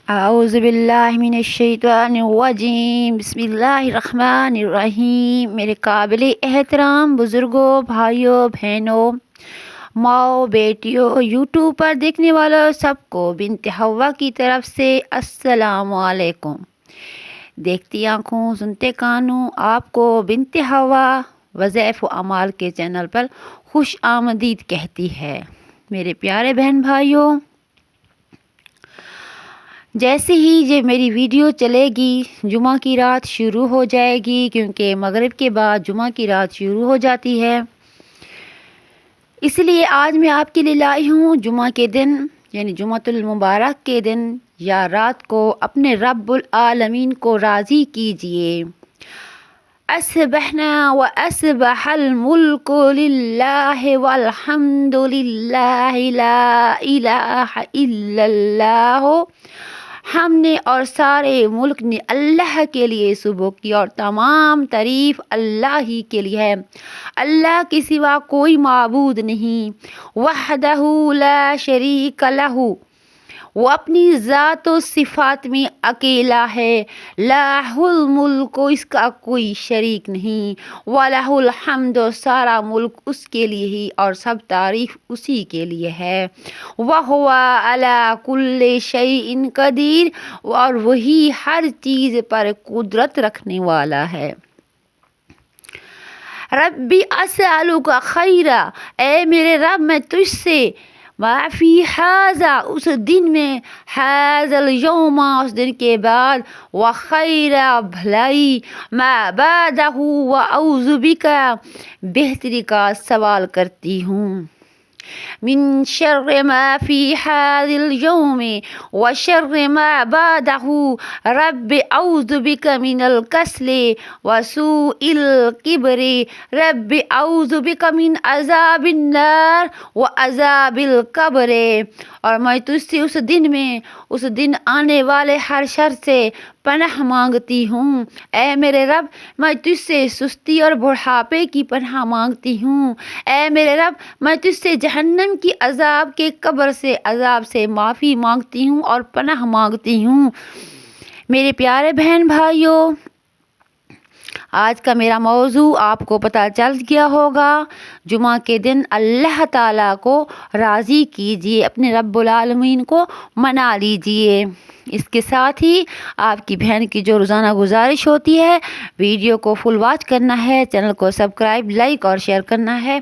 اعوذ باللہ من الشیطان الرجیم، بسم اللہ الرحمن الرحیم۔ میرے قابل احترام بزرگوں، بھائیوں، بہنوں، ماؤں، بیٹیوں، یوٹیوب پر دیکھنے والوں سب کو بنت حوا کی طرف سے السلام علیکم۔ دیکھتی آنکھوں، سنتے کانوں، آپ کو بنت حوا وظائف و اعمال کے چینل پر خوش آمدید کہتی ہے۔ میرے پیارے بہن بھائیوں، جیسے ہی یہ میری ویڈیو چلے گی جمعہ کی رات شروع ہو جائے گی، کیونکہ مغرب کے بعد جمعہ کی رات شروع ہو جاتی ہے، اس لیے آج میں آپ کے لیے لائی ہوں جمعہ کے دن یعنی جمعۃ المبارک کے دن یا رات کو اپنے رب العالمین کو راضی کیجئے۔ اصبحنا واصبح الملک للہ والحمد للہ لا الہ الا اللہ۔ ہم نے اور سارے ملک نے اللہ کے لیے صبح کی، اور تمام تعریف اللہ ہی کے لیے ہے۔ اللہ کے سوا کوئی معبود نہیں، وحدہ لا شریک لہ، وہ اپنی ذات و صفات میں اکیلا ہے۔ لہ الملک، اس کا کوئی شریک نہیں، وَلَهُ الحمد، سارا ملک اس کے لیے ہی اور سب تعریف اسی کے لیے ہے۔ وَهُوَ عَلَى كُلِّ شَيْءٍ قدیر، اور وہی ہر چیز پر قدرت رکھنے والا ہے۔ ربی اسألک خیرا، اے میرے رب میں تجھ سے ما فی ھذا، اس دن میں، ھذا الیوم، اس دن کے بعد، وخیرا، بھلائی، ما بعدہ، واعوذ بک، بہتری کا سوال کرتی ہوں، من شر ما فی ھذا الیوم وشر ما بعدہ، رب اعوذ بک من الکسل وسوء الکبر، رب اعوذ بک من عذاب النار وعذاب القبر، اور میں تجھ سے اس دن آنے والے ہر شر سے پناہ مانگتی ہوں۔ اے میرے رب، میں تجھ سے سستی اور بڑھاپے کی پناہ مانگتی ہوں۔ اے میرے رب، میں تجھ سے جہنم کی عذاب کے قبر سے عذاب سے معافی مانگتی ہوں اور پناہ مانگتی ہوں۔ میرے پیارے بہن بھائیوں، آج کا میرا موضوع آپ کو پتہ چل گیا ہوگا۔ جمعہ کے دن اللہ تعالیٰ کو راضی کیجئے، اپنے رب العالمین کو منا لیجئے۔ اس کے ساتھ ہی آپ کی بہن کی جو روزانہ گزارش ہوتی ہے، ویڈیو کو فل واچ کرنا ہے، چینل کو سبسکرائب، لائک اور شیئر کرنا ہے،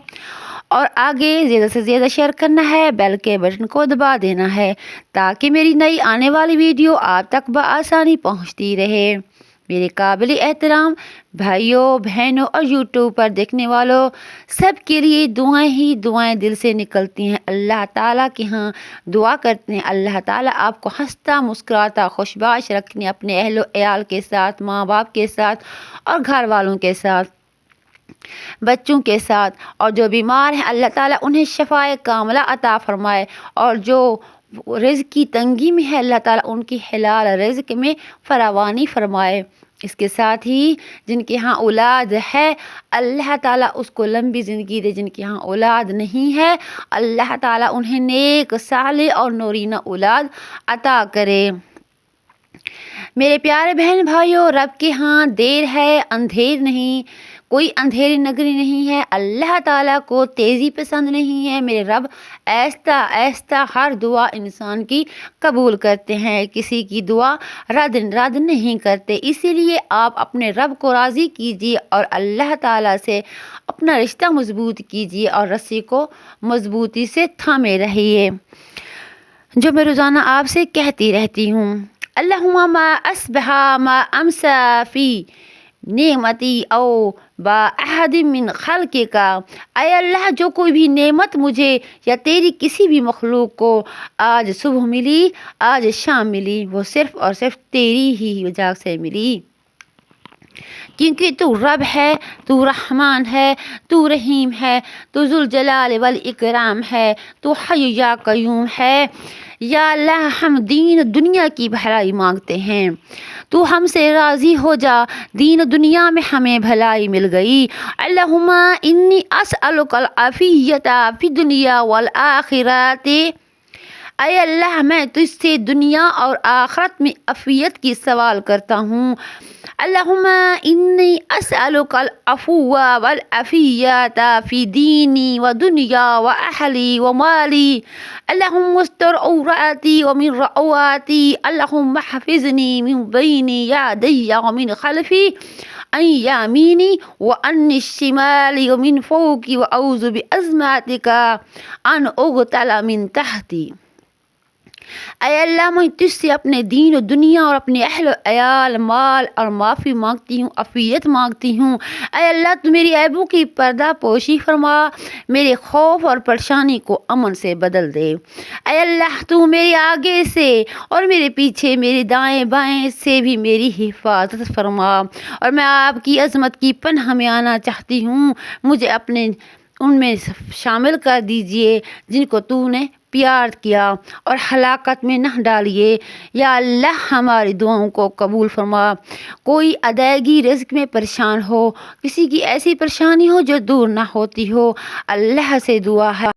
اور آگے زیادہ سے زیادہ شیئر کرنا ہے، بیل کے بٹن کو دبا دینا ہے تاکہ میری نئی آنے والی ویڈیو آپ تک بآسانی پہنچتی رہے۔ میرے قابل احترام بھائیوں، بہنوں اور یوٹیوب پر دیکھنے والوں سب کے لیے دعائیں ہی دعائیں دل سے نکلتی ہیں۔ اللہ تعالیٰ کے ہاں دعا کرتے ہیں، اللہ تعالیٰ آپ کو ہنستا مسکراتا خوشباش رکھنے، اپنے اہل و عیال کے ساتھ، ماں باپ کے ساتھ اور گھر والوں کے ساتھ، بچوں کے ساتھ، اور جو بیمار ہیں اللہ تعالیٰ انہیں شفائے کاملہ عطا فرمائے، اور جو رزق کی تنگی میں ہے اللہ تعالیٰ ان کی حلال رزق میں فراوانی فرمائے۔ اس کے ساتھ ہی جن کے ہاں اولاد ہے اللہ تعالیٰ اس کو لمبی زندگی دے، جن کے ہاں اولاد نہیں ہے اللہ تعالیٰ انہیں نیک صالح اور نورینہ اولاد عطا کرے۔ میرے پیارے بہن بھائیوں، رب کے ہاں دیر ہے اندھیر نہیں، کوئی اندھیری نگری نہیں ہے۔ اللہ تعالیٰ کو تیزی پسند نہیں ہے۔ میرے رب آہستہ آہستہ ہر دعا انسان کی قبول کرتے ہیں، کسی کی دعا رد نہیں کرتے۔ اسی لیے آپ اپنے رب کو راضی کیجیے اور اللہ تعالیٰ سے اپنا رشتہ مضبوط کیجیے اور رسی کو مضبوطی سے تھامے رہیے، جو میں روزانہ آپ سے کہتی رہتی ہوں۔ اللہم ما اصبح ما امسا فی نعمتی او با احد من خلقک، اے اللہ جو کوئی بھی نعمت مجھے یا تیری کسی بھی مخلوق کو آج صبح ملی، آج شام ملی، وہ صرف اور صرف تیری ہی وجہ سے ملی، کیونکہ تو رب ہے، تو رحمان ہے، تو رحیم ہے، تو ذوالجلال والاکرام ہے، تو حی یا قیوم ہے۔ یا اللہ، ہم دین دنیا کی بھلائی مانگتے ہیں، تو ہم سے راضی ہو جا، دین دنیا میں ہمیں بھلائی مل گئی۔ اللہم انی اسألک العافیۃ فی الدنیا والآخرۃ، اے اللہ میں تجھ سے دنیا اور آخرت میں عافیت کی سوال کرتا ہوں۔ اللہم انی اسألک العفو والعافیت فی دینی و دنیا و اہلی و مالی۔ اللہم استر عوراتی ومن رعواتی۔ اللہم حفظنی من بین یدی ومن خلفی عن یمینی وعن الشمال ومن فوقی واعوذ بعظمتک ان اغتال من تحتی۔ اے اللہ میں تجھ سے اپنے دین و دنیا اور اپنے اہل و عیال مال اور معافی مانگتی ہوں، عافیت مانگتی ہوں۔ اے اللہ تو میری عیبوں کی پردہ پوشی فرما، میرے خوف اور پریشانی کو امن سے بدل دے۔ اے اللہ تو میرے آگے سے اور میرے پیچھے، میرے دائیں بائیں سے بھی میری حفاظت فرما، اور میں آپ کی عظمت کی پناہ میں آنا چاہتی ہوں۔ مجھے اپنے ان میں شامل کر دیجئے جن کو تو نے پیار کیا، اور ہلاکت میں نہ ڈالیے۔ یا اللہ ہماری دعاؤں کو قبول فرما۔ کوئی ادائیگی رزق میں پریشان ہو، کسی کی ایسی پریشانی ہو جو دور نہ ہوتی ہو، اللہ سے دعا ہے